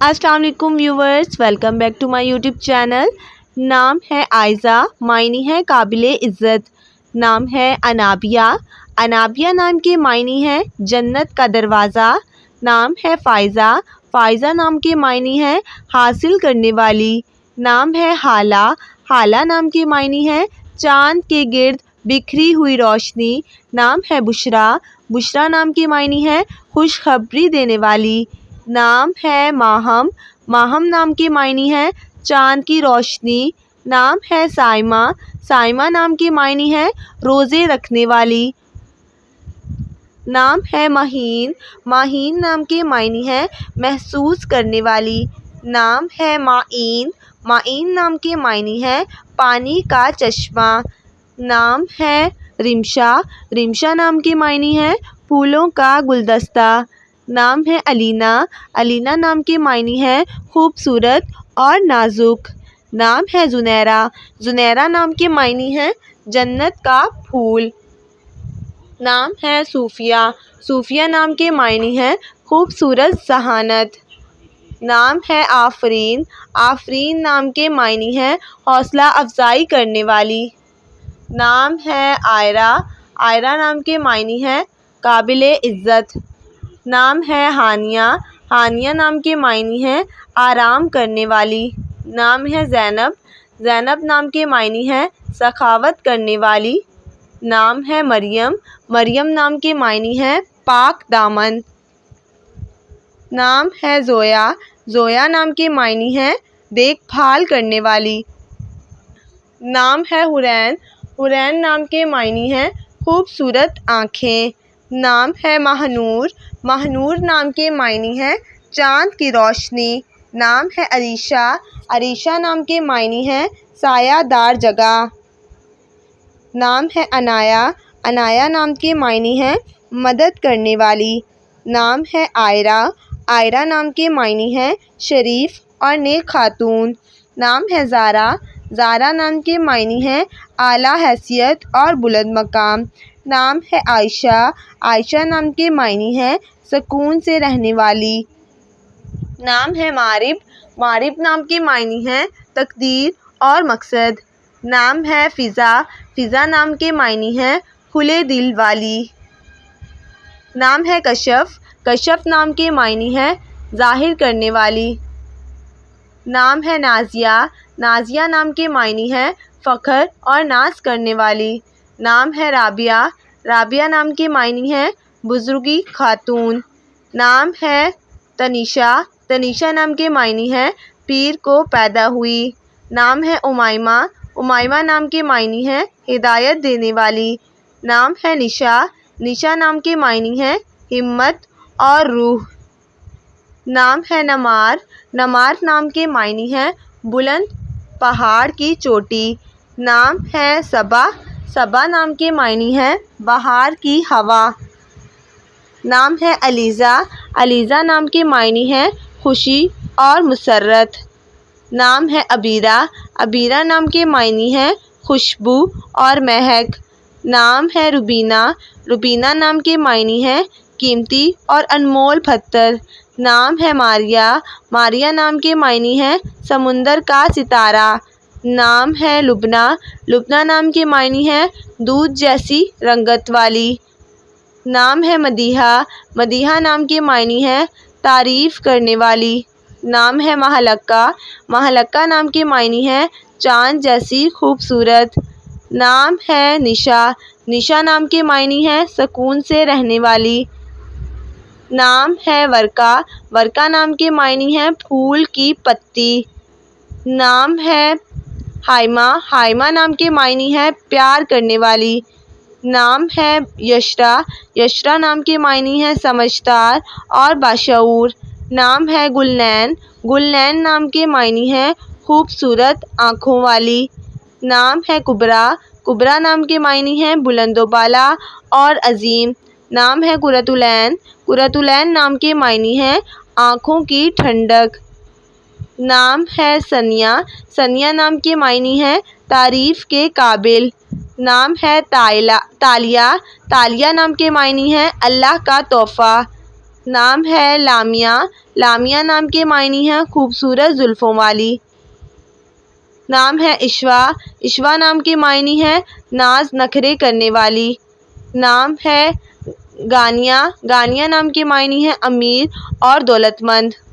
السلام علیکم viewers, welcome back to my YouTube channel. نام ہے عائزہ، معنی ہے قابل عزت۔ نام ہے انابیہ، انابیہ نام کے معنی ہے جنت کا دروازہ۔ نام ہے فائزہ، فائزہ نام کے معنی ہے حاصل کرنے والی۔ نام ہے ہالہ، ہالہ نام کے معنی ہے چاند کے گرد بکھری ہوئی روشنی۔ نام ہے بشریٰ، بشریٰ نام کے معنی ہے خوشخبری دینے والی۔ نام ہے ماہم، ماہم نام کے معنی ہے چاند کی روشنی۔ نام ہے صائمہ، صائمہ نام کے معنی ہے روزے رکھنے والی۔ نام ہے مہین، مہین نام کے معنی ہے محسوس کرنے والی۔ نام ہے معین، معین نام کے معنی ہے پانی کا چشمہ۔ نام ہے رمشا، رمشا نام کے معنی ہے پھولوں کا گلدستہ۔ نام ہے علینا، علینا نام کے معنی ہے خوبصورت اور نازک۔ نام ہے زنیرہ، زنیرہ نام کے معنی ہے جنت کا پھول۔ نام ہے صوفیہ، صوفیہ نام کے معنی ہے خوبصورت ذہانت۔ نام ہے آفرین، آفرین نام کے معنی ہے حوصلہ افزائی کرنے والی۔ نام ہے عائرہ، عائرہ نام کے معنی ہے قابل عزت۔ نام ہے ہانیہ، ہانیہ نام کے معنی ہے آرام کرنے والی۔ نام ہے زینب، زینب نام کے معنی ہے سخاوت کرنے والی۔ نام ہے مریم، مریم نام کے معنی ہے پاک دامن۔ نام ہے زویا، زویا نام کے معنی ہے دیکھ بھال کرنے والی۔ نام ہے حورین، حورین نام کے معنی ہے خوبصورت آنکھیں۔ نام ہے ماہنور، ماہنور نام کے معنی ہے چاند کی روشنی۔ نام ہے عریشہ، عریشہ نام کے معنی ہے سایہ دار جگہ۔ نام ہے عنایہ، عنایہ نام کے معنی ہے مدد کرنے والی۔ نام ہے عائرہ، عائرہ نام کے معنی ہے شریف اور نیک خاتون۔ نام ہے زارا، زارا نام کے معنی ہے اعلیٰ حیثیت اور بلند مقام۔ نام ہے عائشہ، عائشہ نام کے معنی ہے سکون سے رہنے والی۔ نام ہے مارب، مارب نام کے معنی ہے تقدیر اور مقصد۔ نام ہے فضا، فضا نام کے معنی ہے کھلے دل والی۔ نام ہے کشف، کشف نام کے معنی ہے ظاہر کرنے والی۔ نام ہے نازیہ، نازیہ نام کے معنی ہے فخر اور ناز کرنے والی۔ نام ہے رابعہ، رابعہ نام کے معنی ہے بزرگی خاتون۔ نام ہے تنیشا، تنیشا نام کے معنی ہے پیر کو پیدا ہوئی۔ نام ہے امیمہ، امیمہ نام کے معنی ہے ہدایت دینے والی۔ نام ہے نشا، نشا نام کے معنی ہے ہمت اور روح۔ نام ہے نمار، نمار نام کے معنی ہے بلند پہاڑ کی چوٹی۔ نام ہے صبا، صبا نام کے معنی ہے بہار کی ہوا۔ نام ہے علیزہ، علیزہ نام کے معنی ہے خوشی اور مسرت۔ نام ہے عبیرہ، عبیرہ نام کے معنی ہے خوشبو اور مہک۔ نام ہے روبینہ، روبینہ نام کے معنی ہے قیمتی اور انمول پتھر۔ نام ہے ماریہ، ماریہ نام کے معنی ہے سمندر کا ستارہ۔ نام ہے لبنہ، لبنہ نام کے معنی ہے دودھ جیسی رنگت والی۔ نام ہے مدیحہ، مدیحہ نام کے معنی ہے تعریف کرنے والی۔ نام ہے مہلکہ، مہلکہ نام کے معنی ہے چاند جیسی خوبصورت۔ نام ہے نشا، نشا نام کے معنی ہے سکون سے رہنے والی۔ نام ہے ورقہ، ورقہ نام کے معنی ہے پھول کی پتی۔ نام ہے ہائمہ، ہائمہ نام کے معنی ہے پیار کرنے والی۔ نام ہے یسریٰ، یسریٰ نام کے معنی ہے سمجھدار اور باشعور۔ نام ہے گلنین، گلنین نام کے معنی ہے خوبصورت آنکھوں والی۔ نام ہے کبریٰ، کبریٰ نام کے معنی ہے بلند و بالا اور عظیم۔ نام ہے قرۃ العین، قرۃ العین نام کے معنی ہے آنکھوں کی ٹھنڈک۔ نام ہے ثانیہ، ثانیہ نام کے معنی ہے تعریف کے قابل۔ نام ہے تالیہ، تالیہ نام کے معنی ہے اللہ کا تحفہ۔ نام ہے لامیا، لامیا نام کے معنی ہیں خوبصورت زلفوں والی۔ نام ہے عشوہ، عشوہ نام کے معنی ہیں ناز نخرے کرنے والی۔ نام ہے گانیہ، گانیہ نام کے معنی ہیں امیر اور دولت مند۔